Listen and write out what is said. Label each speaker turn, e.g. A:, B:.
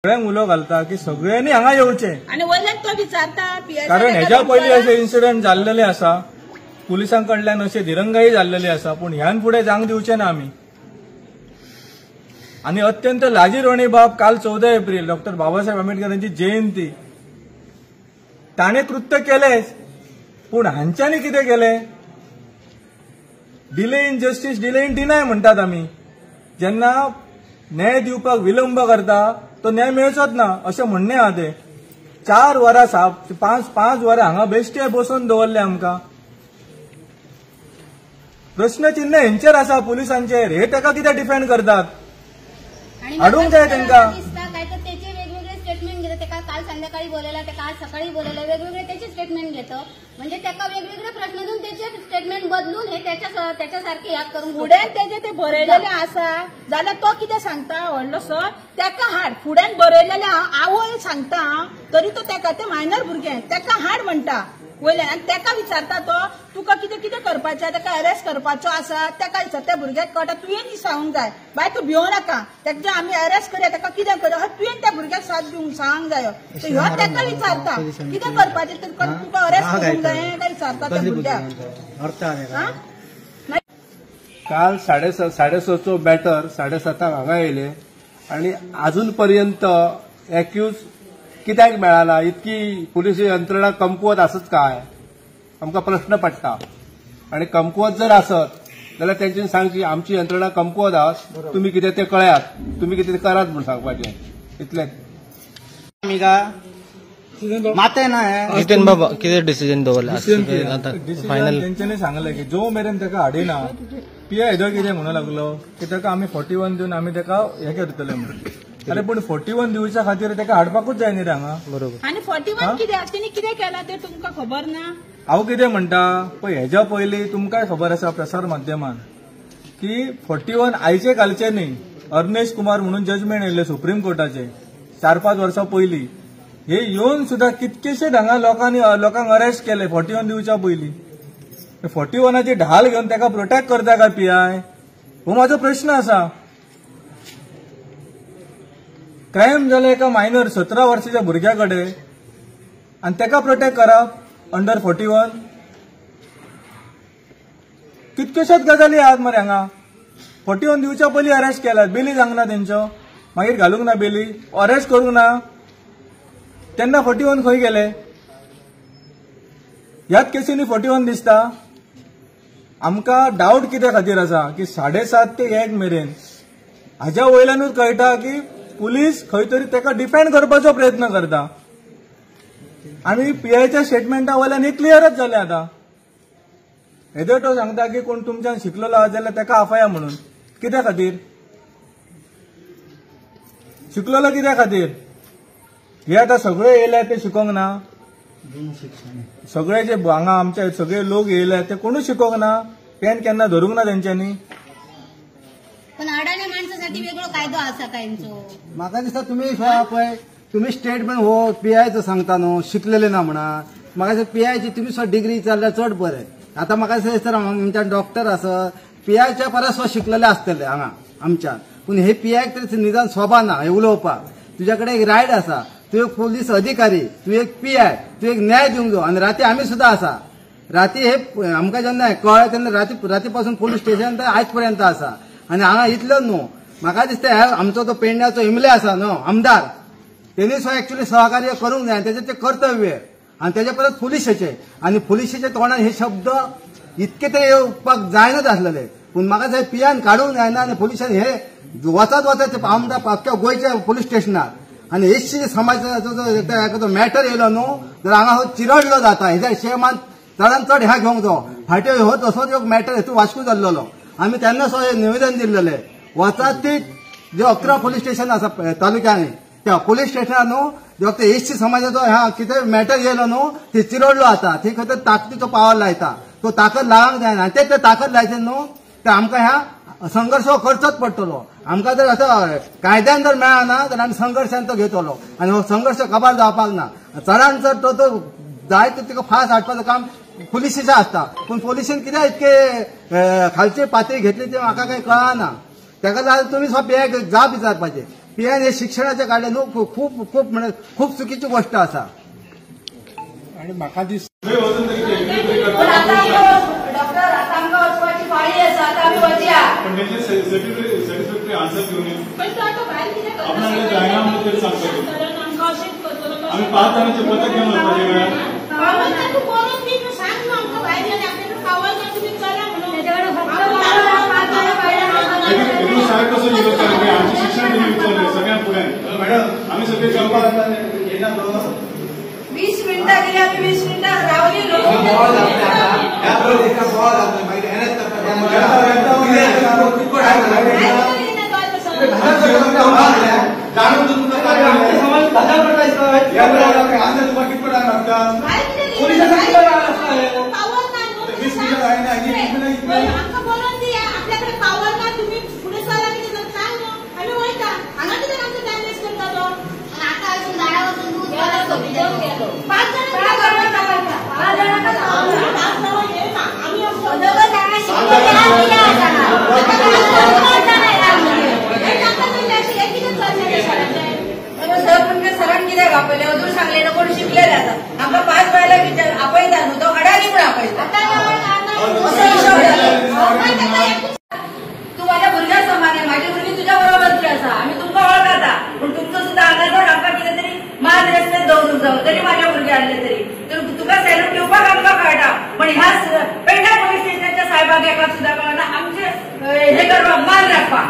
A: सगळ्यांक उलो घालता की सगळ्यांनी हांगा येवचे
B: आणि वयल्यान तो विचारता
A: कारण हेच्या पयलीं असे इन्सिडंट जाल्लेले आसा पुलिसांकडल्यान अशे दिरंगाई जाल्लेली आसा पूण ह्यान फुडें जावंक दिवचे ना आमी। आणि अत्यंत लाजीरवाणी बाब काल 14 एप्रिल डॉक्टर बाबासाहेब आंबेडकरांची जयंती ताणे कृत्य केलेच पूण हांच्यांनी कितें केले delay in justice delay in deny म्हणटात आमी। जेन्ना न्याय दिवपाक विलंब करता तो न्याय मेळचोच ना अशें म्हणणें आहा ते 4 वरां 5 वरां हांगा बेश्टे बसोवन दवरले आमकां। प्रश्नचिन्ह हेंचेर आसा पुलिसांचेर हे ताका कित्याक डिफेंड करतात हाडूंक जाय तांकां।
C: वेगवेगळे स्टेटमेंट घेतो तेका काल संध्याकाळी बोललेला ते काल सकाळी बोललेला वेगवेगळे त्याचे स्टेटमेंट घेतो म्हणजे त्याका वेगवेगळे प्रश्न देऊन त्याचे स्टेटमेंट बदलून हे त्याच्यासारखे याद करून
B: फुड्यान तेजे ते बरयलेले आसा जाल्यार तो कितें सांगता व्हडलो सर तेका हाड फुड्यान बरयलेले आवय सांगता तरी तो तेका ते मायनर भुरगे तेका हाड म्हणटा वयल्यान आनी तेका विचारता तो तुका कितें कितें करपाचें तेका अरेस्ट करपाचो आसा तेका विचार त्या भुरग्याक कळटा तुवें सांगूंक जाय बाय तूं भिवूं नाका तेका जे आमी अरेस्ट करया तेका कितें करया तुवें त्या भुरग्याक साथ दिवंक सांगूंक जायो ह्यो तेका विचारता कितें करपाचें तुका अरेस्ट करूंक जाय काय विचारता त्या भुरग्याक।
D: काल 6:30 बॅटर 7:30 हांगा येयले आणि अजून पर्यंत एक्यूज कित्याक मेळाना इतकी पुलीस यंत्रणा कमकुवत आसत काय आमकां प्रश्न पडटा आणि कमकुवत जर आसत जाल्यार तेंच्यांनी सांगची आमची यंत्रणा कमकुवत आसा तुम्ही कितें ते कळयात तुम्ही कितें करात म्हणून सांगपाचें इतलेंच।
E: माते ना
F: नितीन बाबा कितें डिसिजन दवरला
A: फायनल तेंच्यांनी सांगलें की जो मेरेन ताका हाडिना पीआय हेदो कितें म्हणूं लागलो की ताका आमी 41 दिवन आमी ताका हे करतले म्हणून अरे पण 41 दिवसा खातीर ताका हाडपाकूच जाय न्ही रे हांगा
F: बरोबर।
B: आनी 41 कितें तेणी कितें केलां तें तुमकां खबर ना
A: हांव कितें म्हणटा पळय हेच्या पयलीं तुमकांय खबर आसा प्रसार माध्यमान की 41 आयचे कालचे न्ही अर्नेश कुमार म्हणून जजमेंट येयल्ले सुप्रीम कोर्टाचे 4-5 वर्सां पयलीं हे येवन सुद्दां कितकेशेच हांगा लोकांक अरेस्ट केले 41 दिवच्या पयलीं 41ची ढाल घेवन ताका प्रोटेक्ट करता काय पीआय हो म्हाजो प्रश्न आसा। क्रायम जाले एका मायनर 17 वर्साच्या भुरग्या कडेन आनी ताका प्रोटेक्ट करप अंडर 41 कितकेशेच गजाली आहात मरे हांगा 41 दिवच्या पयलीं अरेस्ट केल्यात बेली जावंक ना तेंच्यो मागीर घालूंक ना बेली अरेस्ट करूंक ना तेन्ना 41 खंय गेले ह्याच केसींनी 41 दिसता। आमकां डावट कित्या खातीर आसा की 7:30 ते 1 मेरेन हाज्या वयल्यानूच कळटा की पुलीस खंय तरी ताका डिफेंड करपाचो प्रयत्न करता आनी पीआयच्या स्टेटमेंटा वयल्यान हे क्लियरच जालें आतां। हेदो तो सांगता की कोण तुमच्यान शिकलेलो आसा जाल्यार ताका आफया म्हणून कित्या खातीर शिकलेलो कित्या खातीर हे आतां सगळे येयले ते शिकोंक ना सगळे जे हांगा आमचे सगळे लोक येयले ते कोणूच शिकोंक ना पेन केन्ना धरूंक ना तेंच्यांनी
C: पण अडाणी माणसासाठी वेगळो कायदो आसा कांयचो
E: म्हाका दिसता तुमी पळय तुमी स्टेटमेंट हो पीआयचो सांगता न्हू शिकलेले ना म्हणा म्हाका दिसता पीआयची तुमी डिग्री जाल्यार चड बरें। आता म्हाका दिसता आमच्या डॉक्टर आसत पीआयच्या परस शिकलेले आसतले हांगा आमच्यान पूण हे पीआयक तरी निदान सोबा ना हे उलोवपाक तुज्या कडेन एक रायट आसा तूं एक पुलीस अधिकारी तूं एक पीआय तूं एक न्याय दिवंक जाय आनी राती आमी सुद्दां आसा राती हे आमकां जेन्ना कळ्ळें तेन्ना राती पासून पुलीस स्टेशन तर आयज पर्यंत आसा आनी हांगा इतलो न्हू म्हाका दिसता आमचो तो पेडण्याचो इमले आसा न्हू आमदार तेणी एक्चुअली सहकार्य करूंक जाय तेजें ते कर्तव्य आनी तेजे परत पुलिशेचे आनी पुलिशेच्या तोंडान हे शब्द इतके ते येवपाक जायनच आसलेले पूण म्हाका जाय पीआयन काडूंक जायना आनी पुलिशान हे वचत आमदार अख्ख्या गोंयच्या पुलीस स्टेशनार आनी एससी समाजाचो जो मॅटर येयलो न्हू जाल्यार हांगा हो चिरडलो जाता हेज्या शेमान चडांत चड ह्या घेवंक जाय फाटीं हो तसोच एक मॅटर हेतून वास्को जाल्लो आमी तेन्नाच निवेदन दिल्लेले वचात ती जे 11 पुलीस स्टेशन आसा तालुक्यांनी त्या पुलीस स्टेशनार न्हू जो एससी समाजाचो ह्या कितें मॅटर येयलो न्हू ते चिरडलो आता ते खंय ताकदीचो पावर लायता तो ताकद लावंक जायना ते ताकद लायचे न्हू ते आमकां ह्या संघर्ष करचोच पडटलो आमकां जर आतां कायद्यान जर मेळना जाल्यार आमी संघर्शान तो घेतलो आनी हो संघर्श काबार जावपाक ना चडांत चड तो जाय तिका फास्ट हाडपाचो काम पुलिसेचें आसता पूण पुलिसेन कित्याक इतके खालची पातळी घेतली ती म्हाका काही कळना ताका लागून तुमी पीआयक जाप विचारपाचें पीआय हे शिक्षणाचे काडले न्हू खूप खूप म्हणजे खूप चुकीची गोष्ट असा.
D: आणि म्हाका दिसता
B: पण आता डॉक्टर आता आमकां वचपाची फाळी आसा, आता आमी वचया.
G: पण त्यांचे सॅटिस्फॅक्टरी आन्सर घेऊन येईल.
B: पण तो आता भायर कितें करता?
G: आपल्याला जायना म्हणून तरी सांगता
B: कारण आमकां अशेंच करतलो.
G: आम्ही 5 जणांचे पथक घेऊन वचपाचे वेळार
B: पावल ना तू करून दी, तू सांग न्हू आमकां भायर गेले आपल्याकडे पावल ना तुम्ही चला म्हणून.
C: त्याच्याकडे फक्त
G: एकूण शाळेत कसं विरोध करायचे आमचे शिक्षण तुम्ही विचारले सगळ्या पुढे. मॅडम आम्ही सगळे गप्पा
B: 20 मिनिटं गेली, आम्ही 20 मिनिटं रावली लोक. आपल्याकडे पावर ना तुम्ही पुढे चला किती सांग न्हू आम्ही वयता. हांगा कितें आमचो टायम वेस्ट करता तो?
C: आता अजून झाडावरून दूध गेलो.
B: 5
H: सरान कित्याक आपयले अजून सांगले ना कोण शिकलेले आता आमकां 5 बायला विचार आपयता न्हू तो अडानी पण आपयता. तू माझ्या भुरग्या समान आहे, माझी भुरगी तुझ्या बरोबरची आसा. आम्ही तुमकां वळखता पण तुमचो सुद्धा आंगाचो आमकां कितें तरी माज रस्त्यात दवरूंक जावं तरी माझ्या भुरगे हाडले तरी तुका सॅल्यूट दिवपाक आमकां कळटा. पण ह्या पेडण्या पोलीस स्टेशनाच्या साहेबाक एका सुद्धा कळना आमचे हे करपाक मान राखपाक.